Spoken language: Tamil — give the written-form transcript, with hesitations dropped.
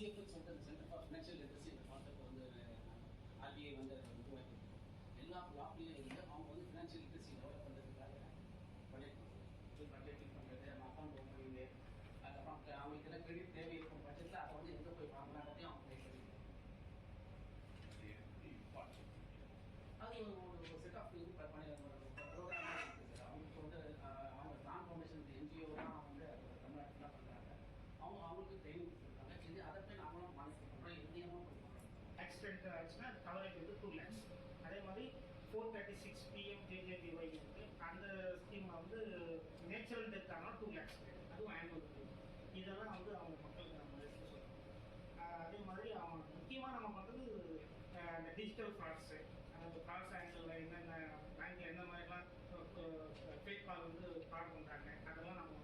CFL centre for financial literacy இந்த கான்செப்ட் வந்து ஆர்பிஐ வந்து உருவாக்கி எல்லா பிளாக்லையும் இருந்து அவங்க வந்து ஃபினான்ஷியல் லிட்ரஸி டெவலப் பண்ணுறதுக்காக பண்ணியிருக்காங்க. பட்ஜெட்டிங் பண்ணுறது, அக்கௌண்ட் ஓப்பனிங்கு, அதுக்கப்புறம் அவங்களுக்கு எல்லாம் கிரெடிட் தேவை இருக்கும் பட்ஜெட்டில் அதை வந்து எங்கே போய் வாங்கலான்றதையும் அவங்க ட்ரை பண்ணியிருக்காங்க. அது ஒரு செட் ஆஃப் இது ப்ரோக்ராம் இருக்குது சார். அவங்களுக்கு வந்து அவங்க டிரான்ஸ்ஃபார்மேஷன் என்ஜிஓலாம் வந்து தமிழ்நாட்டில் பண்ணுறாங்க. அவங்களுக்கு ட்ரைனிங் கொடுத்துருக்காங்க. சரி அதை போய் நாமளும் மானிட்டர் பண்ணுறோம். எந்தையமாக பண்ணுறோம். ஆக்சிடென்ட் ஆச்சுன்னா அது கவரேஜ் வந்து 2 lakhs. அதே மாதிரி 436 PMJJBY இருக்குது. அந்த ஸ்கீமில் வந்து நேச்சுரல் டெத் ஆனால் 2 lakhs அதுவும் ஆனுவல். இதெல்லாம் வந்து அவங்க மக்களுக்கு நம்ம எடுத்து சொல்கிறோம். அதே மாதிரி அவங்க முக்கியமாக நம்ம பண்ணுறது இந்த டிஜிட்டல் ஃப்ராட்ஸு, அந்த ஃப்ராட்ஸ் ஆங்கிளில் என்னென்ன பேங்க்கில் எந்த மாதிரிலாம் ஃபேக் கால் வந்து ஃப்ராட் பண்ணுறாங்க அதெல்லாம் நம்ம